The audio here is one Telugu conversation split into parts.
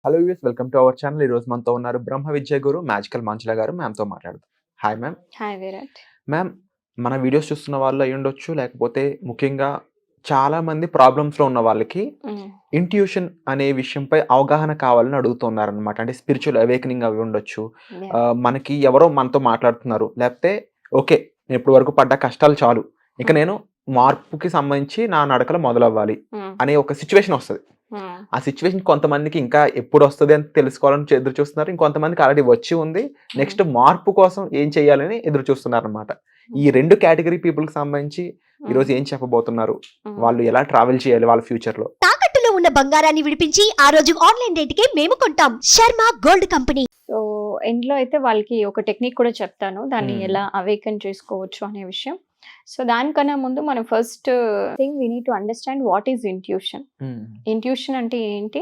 Hello viewers, welcome to our channel. ఈరోజు మనతో ఉన్నారు బ్రహ్మ విద్య గురు మ్యాజికల్ మంచుల గారు. మ్యామ్‌తో మాట్లాడదాం. Hi ma'am. Hi Virat. Ma'am, మన వీడియోస్ చూస్తున్న వాళ్ళు అయ్యుండొచ్చు, లేకపోతే ముఖ్యంగా చాలామంది ప్రాబ్లమ్స్‌లో ఉన్న వాళ్ళకి హ్మ్. ఇంట్యూషన్ అనే విషయంపై అవగాహన కావాలని అడుగుతున్నారనమాట. అంటే స్పిరిచ్యువల్ అవేకెనింగ్ అవి ఉండొచ్చు. యాహ్! మనకి ఎవరో మనతో మాట్లాడుతున్నారు. లేకపోతే ఓకే, నేను ఇప్పటి వరకు పడ్డ కష్టాలు చాలు. ఇక హ్మ్. నేను మార్పుకి సంబంధించి నా నడకలో మొదలవ్వాలి హ్మ్. అనే ఒక సిట్యుయేషన్ వస్తది. హ్మ్. ఆ సిట్యుయేషన్ కొంతమందికి ఇంకా ఎప్పుడొస్తది అని తెలుసుకోవాలని ఎదురు చూస్తున్నారు. ఇంకొంతమందికి ఆల్రెడీ వచ్చి ఉంది. హ్మ్. నెక్స్ట్ మార్పు కోసం ఏం చేయాలని ఎదురు చూస్తున్నారనమాట. ఈ 2 కేటగరీ పీపుల్‌కి సంబంధించి ఈరోజు హ్మ్. ఏం చెప్పబోతున్నారు? హ్మ్. వాళ్ళు ఎలా ట్రావెల్ చేయాలి వాళ్ళ ఫ్యూచర్‌లో? తాకట్టులో ఉన్న బంగారాన్ని విడిపించి ఆ రోజు ఆన్లైన్ రేటుకే మేము కొంటాం. Sharma gold company. సో, ఇందులో అయితే వాళ్ళకి ఒక టెక్నిక్ కూడా చెప్తాను. దాన్ని హ్మ్. ఎలా అవేకెన్ చేసుకోవచ్చు అనే విషయం. సో, దానికన్నా ముందు మనం first thing we need to understand what is intuition. Hmm. Intuition అంటే ఏంటి?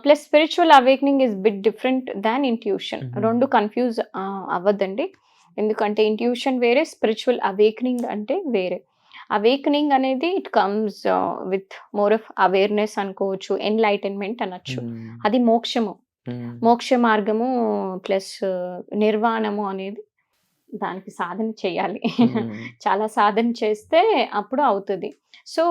Plus spiritual awakening is bit different than intuition. హుహు. 2 కన్‌ఫ్యూజ్ అవ్వద్దండి. ఎందుకంటే ఇంట్యూషన్ వేరే, స్పిరిచువల్ అవేకెనింగ్ అంటే వేరే. అవేకెనింగ్ అనేది it comes with more of awareness అనుకోవచ్చు, ఎన్‌లైటన్‌మెంట్ అనొచ్చు. హ్మ్. అది మోక్షము. హ్మ్. మోక్ష మార్గము ప్లస్ నిర్వాణము అనేది దానికి సాధన చేయాలి. హ్మ్. చాలా సాధన చేస్తే అప్పుడు అవుతది. సో,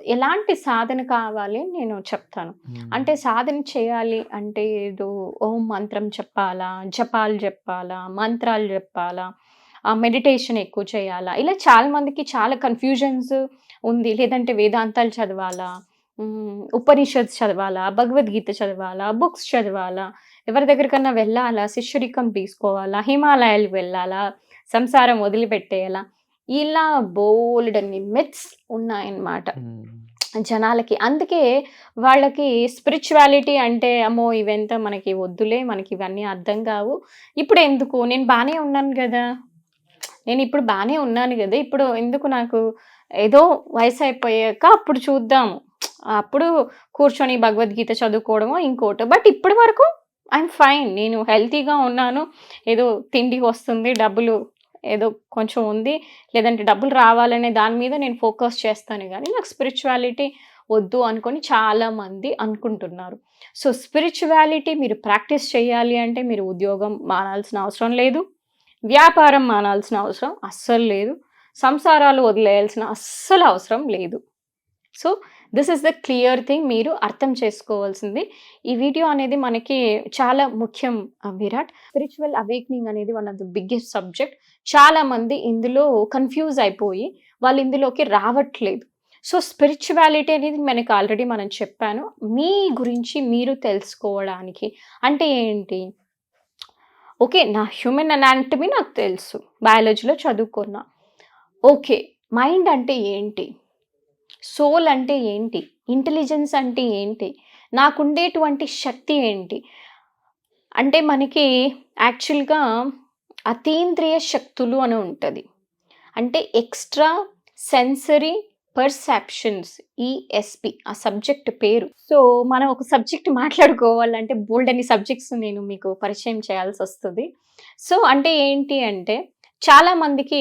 ఎలాంటి సాధన కావాలి అని నేను చెప్తాను. హ్మ్. అంటే సాధన చేయాలి అంటే ఏదో ఓం మంత్రం చెప్పాలా? జపాలు జెప్పాలా? మంత్రాలు జెప్పాలా? మెడిటేషన్ ఎక్కువ చేయాలా? ఇలా చాలా మందికి చాలా కన్‌ఫ్యూజన్స్ ఉంది. లేదంటే వేదాంతాలు చదవాలా? ఉపనిషత్స్ చదవాలా? భగవద్గీత చదవాలా? బుక్స్ చదవాలా? ఎవరి దగ్గరికన్నా వెళ్ళాలా? శిష్యరికం తీసుకోవాలా? హిమాలయాలకు వెళ్ళాలా? సంసారం వదిలిపెట్టేయాలా? ఇలా బోలెడన్ని మిత్స్ ఉన్నాయన్నమాట హ్మ్. జనాలకి. అందుకే వాళ్ళకి స్పిరిచువాలిటీ అంటే అమ్మో! ఇవంతా మనకి వద్దులే. మనకి ఇవన్నీ అర్థం కావు. ఇప్పుడెందుకు? నేను బానే ఉన్నాను గదా! నేనిప్పుడు బానే ఉన్నాను గదా! ఇప్పుడు ఎందుకు నాకు ఏదో వయసయిపోయాక అప్పుడు చూద్దాము. అప్పుడు కూర్చొని భగవద్గీత చదువుకోవడమో, ఇంకోటో. బట్ ఇప్పటి వరకు ఐయామ్ ఫైన్. నేను హెల్తీగా ఉన్నాను. ఏదో తిండి వస్తుంది. డబ్బులు ఏదో కొంచెం ఉంది. లేదంటే డబ్బులు రావాలనే దాని మీద నేను ఫోకస్ చేస్తాను గానీ, నాకు స్పిరిచువాలిటీ వద్దు అనుకోని చాలామంది అనుకుంటున్నారు. సో, స్పిరిచువాలిటీ మీరు ప్రాక్టీస్ చేయాలి అంటే మీరు ఉద్యోగం మానాల్సిన అవసరం లేదు. వ్యాపారం మానాల్సిన అవసరం అస్సలు లేదు. సంసారాలు వదిలేయాల్సిన అస్సలు అవసరం లేదు. So, this is the clear thing మీరు అర్థం చేసుకోవాల్సింది. ఈ వీడియో అనేది మనకి చాలా ముఖ్యం విరాట్. స్పిరిచువల్ అవేకెనింగ్ అనేది one of the biggest subject. చాలామంది ఇందులో కన్‌ఫ్యూజ్ అయిపోయి వాళ్ళు ఇందులోకి రావట్లేదు. సో, స్పిరిచువాలిటీ అనేది మనకి ఆల్రెడీ మనం చెప్పాను. మీ గురించి మీరు తెలుసుకోవడానికి. అంటే ఏంటి? ఓకే. నా హ్యూమన్ అనాటమీ నాకు తెలుసు. బయాలజీలో చదువుకున్నా. ఓకే. మైండ్ అంటే ఏంటి? సోల్ అంటే ఏంటి? ఇంటెలిజెన్స్ అంటే ఏంటి? నాకుండేటువంటి శక్తి ఏంటి? అంటే మనకి యాక్చువల్‌గా అతీంద్రియ శక్తులు అని ఉంటది. అంటే ఎక్స్‌ట్రా సెన్సరీ పర్సెప్షన్స్ ఈఎస్‌పి ఆ సబ్జెక్ట్ పేరు. సో, మనం ఒక సబ్జెక్ట్ మాట్లాడుకోవాలంటే బోలెడన్ని సబ్జెక్ట్స్ నేను మీకు పరిచయం చేయాల్సొస్తది. సో, అంటే ఏంటి అంటే చాలా మందికి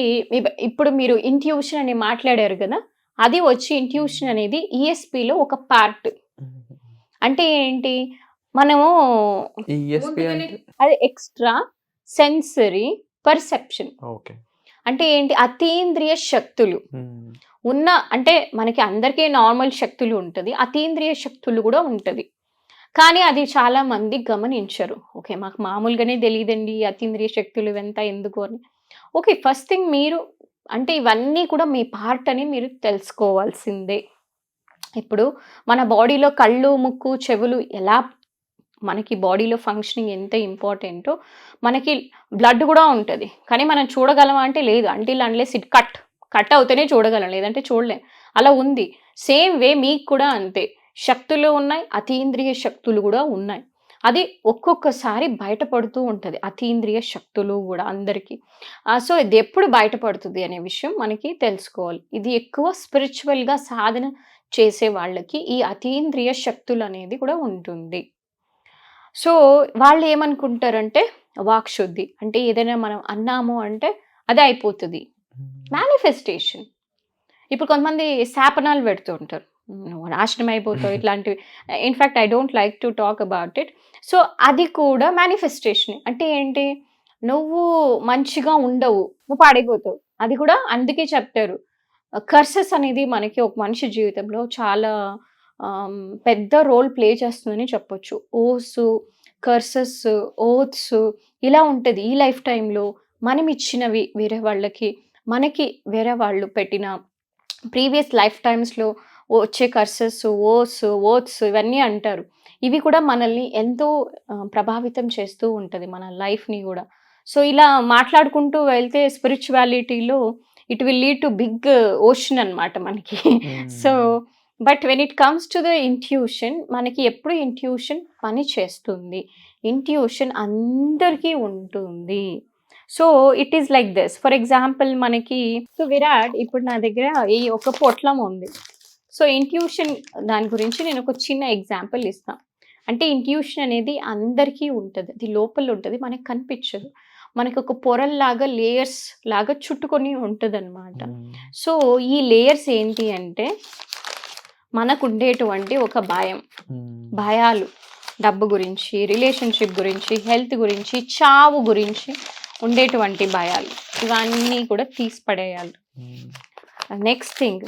ఇప్పుడు మీరు ఇంట్యూషన్ అని మాట్లాడారు గదా! అది వచ్చి ఇంట్యూషన్ అనేది ఈఎస్‌పిలో ఒక పార్ట్. హుహు. అంటే ఏంటి? మనము ఈ ఈఎస్‌పి ముందుగానే అంటే? అది ఎక్స్‌ట్రా సెన్సరీ పర్సెప్షన్. ఓకే. అంటే ఏంటి? అతీంద్రియ శక్తులు. హ్మ్. ఉన్న అంటే మనకి అందరికీ నార్మల్ శక్తులు ఉంటది. అతీంద్రియ శక్తులు గూడా ఉంటది. కానీ అది చాలా మంది గమనించరు. ఓకే. మాకు మామూలుగానే తెలీదండి అతీంద్రియ శక్తులు ఇవంతా ఎందుకు అని. ఓకే. ఫస్ట్ థింగ్ మీరు అంటే ఇవన్నీ కూడా మీ పార్ట్ అని మీరు తెలుసుకోవాల్సిందే. ఇప్పుడు మన బాడీలో కళ్ళు, ముక్కు, చెవులు ఎలా మనకి బాడీలో ఫంక్షనింగ్ ఎంత ఇంపార్టెంటో, మనకి బ్లడ్ గూడా ఉంటది. కానీ మనం చూడగలమా అంటే లేదు. అంటిల్ అన్‌లెస్ ఇట్ కట్ అవుతేనే చూడగలం. లేదంటే చూడలేం. అలా ఉంది. సేమ్ వే మీకు కూడా అంతే. శక్తులు ఉన్నాయి. అతీంద్రియ శక్తులు గూడా ఉన్నాయి. అది ఒక్కొక్కసారి బయటపడుతూ ఉంటది. అతీంద్రియ శక్తులు గూడా అందరికి. సో, ఇది ఎప్పుడు బయటపడుతది అనే విషయం మనకి తెలుసుకోవాలి. ఇది ఎక్కువ స్పిరిచువల్‌గా సాధన చేసే వాళ్ళకి ఈ అతీంద్రియ శక్తులనేది కూడా ఉంటుంది. సో, వాళ్ళేమనుకుంటారంటే వాక్‌శుద్ధి. అంటే ఏదైనా మనం అన్నాము అంటే అదే అయిపోతది. హ్మ్. మేనిఫెస్టేషన్. ఇప్పుడు కొంతమంది శాపనాలు పెడుతూ ఉంటారు. నువ్వు నాశనం అయిపోతావు ఇట్లాంటివి. In fact I don't like to talk about it. So అది కూడా మేనిఫెస్టేషన్. అంటే ఏంటి, నువ్వు మంచిగా ఉండవు, నువ్వు పాడైపోతావు. అది కూడా అందుకే చెప్తారు కర్సెస్ అనేది మనకి ఒక మనిషి జీవితంలో చాలా పెద్ద రోల్ ప్లే చేస్తుందని చెప్పొచ్చు. ఓసు, కర్సెస్, ఓత్స్ ఇలా ఉంటుంది ఈ లైఫ్ టైంలో. మనం ఇచ్చినవి వేరే వాళ్ళకి, మనకి వేరే వాళ్ళు పెట్టిన ప్రీవియస్ లైఫ్ టైమ్స్లో వచ్చే కర్సెస్, ఓత్స్ ఇవన్నీ అంటారు. ఇవి కూడా మనల్ని ఎంతో ప్రభావితం చేస్తూ ఉంటుంది మన లైఫ్ని కూడా. సో ఇలా మాట్లాడుకుంటూ వెళ్తే స్పిరిచువాలిటీలో it will lead to big ocean అనమాట మనకి. So but when it comes to the intuition, మనకి ఎప్పుడు ఇంట్యూషన్ పని చేస్తుంది, ఇంట్యూషన్ అందరికీ ఉంటుంది. So it is like this. For example మనకి, సో విరాట్ ఇప్పుడు నా దగ్గర ఈ ఒక పొట్లం ఉంది. సో ఇంట్యూషన్ దాని గురించి నేను ఒక చిన్న ఎగ్జాంపుల్ ఇస్తాను. అంటే ఇంట్యూషన్ అనేది అందరికీ ఉంటుంది, అది లోపల ఉంటుంది, మనకు కనిపించదు. మనకి ఒక పొరల్లాగా లేయర్స్ లాగా చుట్టుకొని ఉంటుంది అనమాట. సో ఈ లేయర్స్ ఏంటి అంటే మనకు ఉండేటువంటి ఒక భయాలు, డబ్బు గురించి, రిలేషన్షిప్ గురించి, హెల్త్ గురించి, చావు గురించి ఉండేటువంటి భయాలు, ఇవన్నీ కూడా తీసి పడేయాలి. నెక్స్ట్ థింగ్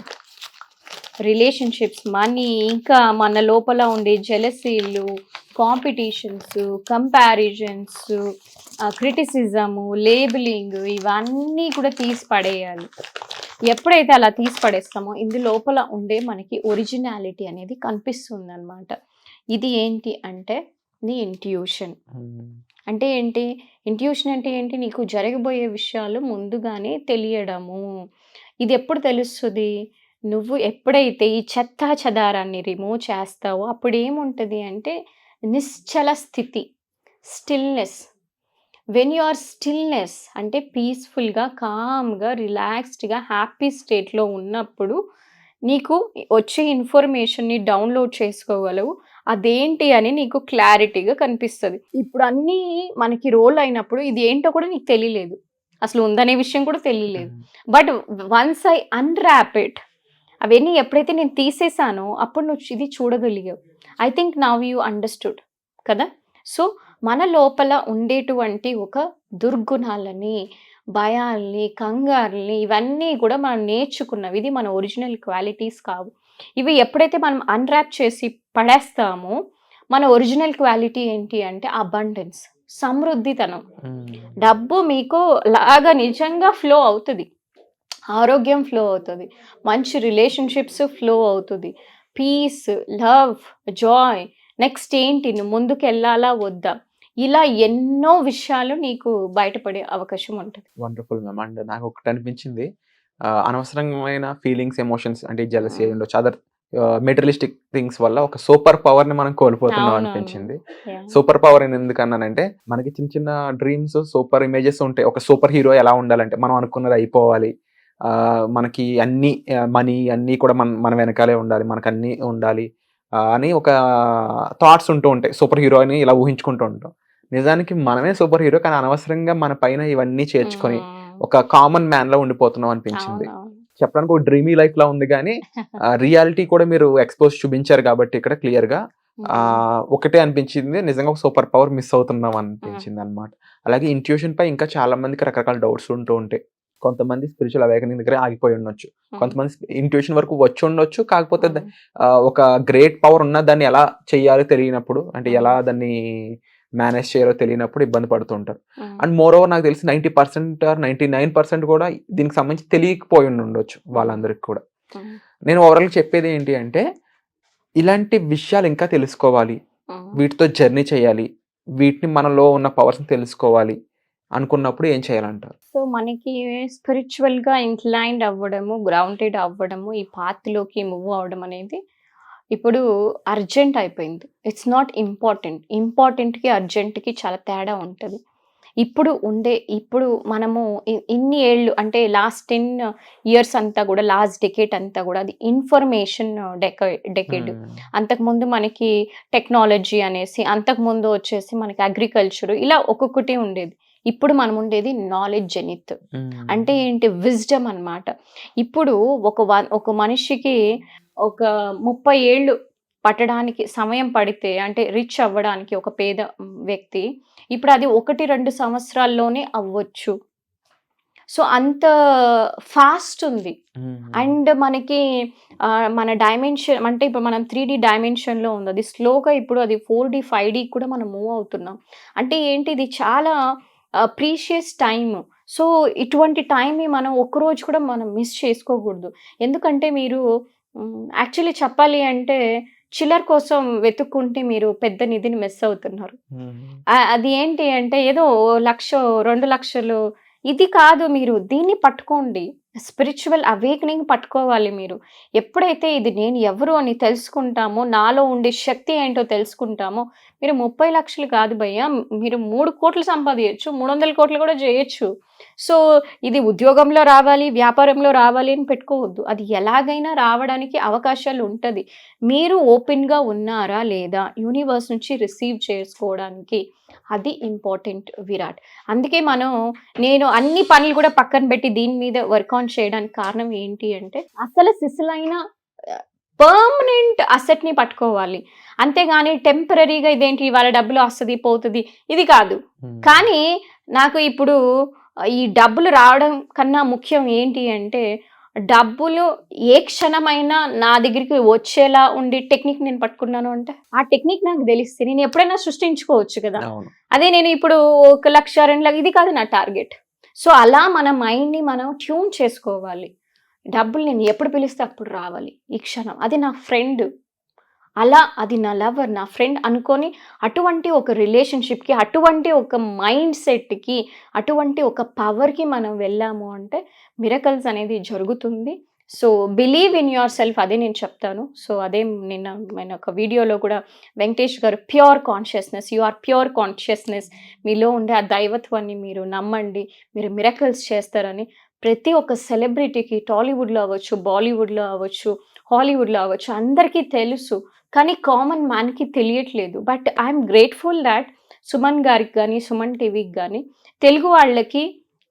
రిలేషన్షిప్స్, మనీ, ఇంకా మన లోపల ఉండే జెలసీలు, కాంపిటీషన్స్, కంపారిజన్స్, క్రిటిసిజము, లేబులింగ్, ఇవన్నీ కూడా తీసి పడేయాలి. ఎప్పుడైతే అలా తీసి పడేస్తామో ఇందు లోపల ఉండే మనకి ఒరిజినాలిటీ అనేది కనిపిస్తుంది అనమాట. ఇది ఏంటి అంటే నీ ఇంట్యూషన్. అంటే ఏంటి, ఇంట్యూషన్ అంటే ఏంటి, నీకు జరగబోయే విషయాలు ముందుగానే తెలియడము. ఇది ఎప్పుడు తెలుస్తుంది, నువ్వు ఎప్పుడైతే ఈ చెత్తా చెదారాన్ని రిమూవ్ చేస్తావో అప్పుడు ఏముంటుంది అంటే నిశ్చల స్థితి, stillness. When you are stillness అంటే పీస్ఫుల్గా, కామ్గా, రిలాక్స్డ్గా, హ్యాపీ స్టేట్లో ఉన్నప్పుడు నీకు వచ్చే ఇన్ఫర్మేషన్ని డౌన్లోడ్ చేసుకోగలవు. అదేంటి అని నీకు క్లారిటీగా కనిపిస్తుంది. ఇప్పుడు అన్నీ మనకి రోల్ అయినప్పుడు ఇది ఏంటో కూడా నీకు తెలియలేదు, అసలు ఉందనే విషయం కూడా తెలియలేదు. But once I unwrap it, అవన్నీ ఎప్పుడైతే నేను తీసేసానో అప్పుడు నువ్వు ఇది చూడగలిగావు. I think now you understood కదా. సో మన లోపల ఉండేటువంటి ఒక దుర్గుణాలని, భయాల్ని, కంగారుల్ని, ఇవన్నీ కూడా మనం నేర్చుకున్నవి. ఇది మన ఒరిజినల్ క్వాలిటీస్ కావు. ఇవి ఎప్పుడైతే మనం అన్రాప్ చేసి పడేస్తామో మన ఒరిజినల్ క్వాలిటీ ఏంటి అంటే అబండెన్స్, సమృద్ధితనం. డబ్బు మీకు లాగా నిజంగా ఫ్లో అవుతుంది, ఆరోగ్యం ఫ్లో అవుతుంది, మంచి రిలేషన్షిప్స్ ఫ్లో అవుతుంది, పీస్, లవ్, జాయ్. నెక్స్ట్ ఏంటి, నువ్వు ముందుకు వెళ్ళాలా వద్దా, ఇలా ఎన్నో విషయాలు నీకు బయటపడే అవకాశం ఉంటుంది. Wonderful ma'am. అండ్ నాకు ఒకటి అనిపించింది, అనవసరమైన ఫీలింగ్స్, ఎమోషన్స్ అంటే జెలసీ అయి ఉండొచ్చు, అదర్ మెటీరియలిస్టిక్ థింగ్స్ వల్ల ఒక సూపర్ పవర్ ని మనం కోల్పోతున్నాం అనిపించింది. సూపర్ పవర్ అని ఎందుకన్నానంటే, మనకి చిన్న చిన్న డ్రీమ్స్, సూపర్ ఇమేజెస్ ఉంటాయి. ఒక సూపర్ హీరో ఎలా ఉండాలంటే మనం అనుకున్నది అయిపోవాలి, మనకి అన్ని మనీ అన్నీ కూడా మన వెనకాలే ఉండాలి, మనకు అన్నీ ఉండాలి అని ఒక థాట్స్ ఉంటూ ఉంటాయి. సూపర్ హీరో అని ఇలా ఊహించుకుంటూ ఉంటాం. నిజానికి మనమే సూపర్ హీరో, కానీ అనవసరంగా మన పైన ఇవన్నీ చేర్చుకొని ఒక కామన్ మ్యాన్ లో ఉండిపోతున్నాం అనిపించింది. చెప్పడానికి ఒక డ్రీమీ లైఫ్ లా ఉంది, కానీ రియాలిటీ కూడా మీరు ఎక్స్పోజ్ చూపించారు కాబట్టి ఇక్కడ క్లియర్ గా ఒకటే అనిపించింది, నిజంగా ఒక సూపర్ పవర్ మిస్ అవుతున్నాం అనిపించింది అనమాట. అలాగే ఇంట్యూషన్ పై ఇంకా చాలా మందికి రకరకాల డౌట్స్ ఉంటూ ఉంటాయి. కొంతమంది స్పిరిచువల్ అవేకనింగ్ దగ్గర ఆగిపోయి ఉండొచ్చు, కొంతమంది ఇంట్యూషన్ వరకు వచ్చి ఉండొచ్చు, కాకపోతే ఒక గ్రేట్ పవర్ ఉన్న దాన్ని ఎలా చెయ్యాలో తెలియనప్పుడు, అంటే ఎలా దాన్ని మేనేజ్ చేయాలో తెలియనప్పుడు ఇబ్బంది పడుతుంటారు. అండ్ మోర్ ఓవర్ నాకు తెలిసి 90% or 99% కూడా దీనికి సంబంధించి తెలియకపోయి ఉండొచ్చు వాళ్ళందరికి కూడా. నేను ఓవరాల్ చెప్పేది ఏంటి అంటే, ఇలాంటి విషయాలు ఇంకా తెలుసుకోవాలి, వీటితో జర్నీ చేయాలి, వీటిని మనలో ఉన్న పవర్స్ని తెలుసుకోవాలి అనుకున్నప్పుడు ఏం చేయాలంటారు? సో మనకి స్పిరిచువల్గా ఇంక్లైన్డ్ అవ్వడము, గ్రౌండెడ్ అవ్వడము, ఈ పాత్లోకి మూవ్ అవ్వడం అనేది ఇప్పుడు అర్జెంట్ అయిపోయింది. It's not important. ఇంపార్టెంట్కి అర్జెంట్కి చాలా తేడా ఉంటుంది. ఇప్పుడు మనము ఇన్ని ఏళ్ళు అంటే లాస్ట్ 10 years అంతా కూడా, లాస్ట్ డెకేడ్ అంతా కూడా అది ఇన్ఫర్మేషన్ డెకేడ్. అంతకుముందు మనకి టెక్నాలజీ అనేసి, అంతకుముందు వచ్చేసి మనకి అగ్రికల్చర్, ఇలా ఒక్కొక్కటి ఉండేది. ఇప్పుడు మనం ఉండేది నాలెడ్జ్ జెనిత్. అంటే ఏంటి, విజ్డమ్ అన్నమాట. ఇప్పుడు ఒక మనిషికి ఒక 30 ఏళ్ళు పట్టడానికి సమయం పడితే అంటే రిచ్ అవ్వడానికి ఒక పేద వ్యక్తి ఇప్పుడు అది 1-2 సంవత్సరాల్లోనే అవ్వచ్చు. సో అంత ఫాస్ట్ ఉంది. అండ్ మనకి మన డైమెన్షన్ అంటే ఇప్పుడు మనం 3D డైమెన్షన్లో ఉంది, అది స్లోగా ఇప్పుడు అది 4D 5D కూడా మనం మూవ్ అవుతున్నాం. అంటే ఏంటి, ఇది చాలా ప్రీషియస్ టైమ్. సో ఇటువంటి టైంని మనం ఒక్కరోజు కూడా మనం మిస్ చేసుకోకూడదు. ఎందుకంటే మీరు యాక్చువల్లీ చెప్పాలి అంటే చిల్లర కోసం వెతుక్కుంటే మీరు పెద్ద నిధిని మిస్ అవుతున్నారు. అది ఏంటి అంటే ఏదో 1,00,000 2,00,000 ఇది కాదు, మీరు దీన్ని పట్టుకోండి. స్పిరిచువల్ అవేకనింగ్ పట్టుకోవాలి మీరు. ఎప్పుడైతే ఇది నేను ఎవరు అని తెలుసుకుంటామో, నాలో ఉండే శక్తి ఏంటో తెలుసుకుంటామో, మీరు 30 లక్షలు కాదు భయ్యా, మీరు 3 కోట్లు సంపాదించచ్చు, 300 కోట్లు కూడా చేయొచ్చు. సో ఇది ఉద్యోగంలో రావాలి, వ్యాపారంలో రావాలి అని పెట్టుకోవద్దు. అది ఎలాగైనా రావడానికి అవకాశాలు ఉంటుంది. మీరు ఓపెన్గా ఉన్నారా లేదా యూనివర్స్ నుంచి రిసీవ్ చేసుకోవడానికి, అది ఇంపార్టెంట్ విరాట్. అందుకే నేను అన్ని పనులు కూడా పక్కన పెట్టి దీని మీద వర్క్ ఆన్ చేయడానికి కారణం ఏంటి అంటే అసలు సిసలైన పర్మనెంట్ అసెట్ని పట్టుకోవాలి. అంతేగాని టెంపరీగా ఇదేంటి ఇవాళ డబ్బులు వస్తుంది పోతుంది ఇది కాదు. కానీ నాకు ఇప్పుడు ఈ డబ్బులు రావడం కన్నా ముఖ్యం ఏంటి అంటే డబ్బులు ఏ క్షణమైనా నా దగ్గరికి వచ్చేలా ఉండి టెక్నిక్ నేను పట్టుకున్నాను అంటే ఆ టెక్నిక్ నాకు తెలిస్తే నేను ఎప్పుడైనా సృష్టించుకోవచ్చు కదా. అదే నేను ఇప్పుడు 1,00,000 2,00,000 ఇది కాదు నా టార్గెట్. సో అలా మన మైండ్ని మనం ట్యూన్ చేసుకోవాలి. డబ్బులు నేను ఎప్పుడు పిలిస్తే అప్పుడు రావాలి ఈ క్షణం. అది నా ఫ్రెండ్, అలా అది నా లవర్, నా ఫ్రెండ్ అనుకొని అటువంటి ఒక రిలేషన్షిప్కి, అటువంటి ఒక మైండ్ సెట్కి, అటువంటి ఒక పవర్కి మనం వెళ్ళాము అంటే మిరకల్స్ అనేది జరుగుతుంది. So believe in your self, అదే నేను చెప్తాను. సో అదే నేను ఒక వీడియోలో కూడా వెంకటేష్ గారు pure consciousness, you are pure consciousness, మీలో ఉండే ఆ దైవత్వాన్ని మీరు నమ్మండి, మీరు మిరకల్స్ చేస్తారని ప్రతి ఒక్క సెలబ్రిటీకి టాలీవుడ్లో అవ్వచ్చు, బాలీవుడ్లో అవ్వచ్చు, హాలీవుడ్లో అవ్వచ్చు అందరికీ తెలుసు. కానీ కామన్ మ్యాన్కి తెలియట్లేదు. But I'm grateful that Suman గారికి కానీ సుమన్ టీవీకి కానీ తెలుగు వాళ్ళకి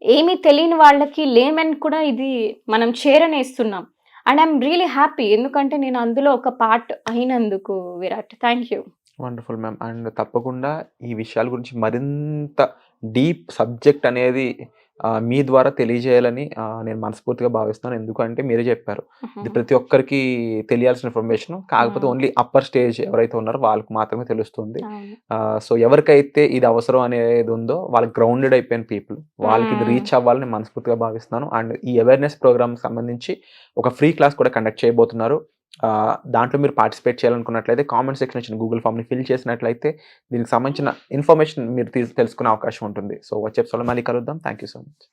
ఏమీ తెలియని వాళ్ళకి లేమన్ కూడా ఇది మనం చేరనేస్తున్నాం. అండ్ ఐఎమ్ రియలీ హ్యాపీ, ఎందుకంటే నేను అందులో ఒక పార్ట్ అయినందుకు Virat. Thank you. Wonderful ma'am. And తప్పకుండా ఈ విషయాల గురించి మరింత డీప్ సబ్జెక్ట్ అనేది మీ ద్వారా తెలియజేయాలని నేను మనస్ఫూర్తిగా భావిస్తున్నాను. ఎందుకంటే మీరే చెప్పారు ఇది ప్రతి ఒక్కరికి తెలియాల్సిన ఇన్ఫర్మేషన్, కాకపోతే ఓన్లీ అప్పర్ స్టేజ్ ఎవరైతే ఉన్నారో వాళ్ళకి మాత్రమే తెలుస్తుంది. సో ఎవరికైతే ఇది అవసరం అనేది ఉందో వాళ్ళకి గ్రౌండెడ్ అయిపోయిన పీపుల్ వాళ్ళకి ఇది రీచ్ అవ్వాలని మనస్ఫూర్తిగా భావిస్తున్నాను. అండ్ ఈ అవేర్నెస్ ప్రోగ్రామ్ సంబంధించి ఒక ఫ్రీ క్లాస్ కూడా కండక్ట్ చేయబోతున్నారు. దాంట్లో మీరు పార్టిసిపేట్ చేయాలనుకున్నట్లయితే కామెంట్ సెక్షన్ ఇచ్చిన గూగుల్ ఫామ్ని ఫిల్ చేసినట్లయితే దీనికి సంబంధించిన ఇన్ఫర్మేషన్ మీరు తెలుసుకునే అవకాశం ఉంటుంది. సో వచ్చే ఎపిసోడ్లో మళ్ళీ కలుద్దాం. Thank you so much.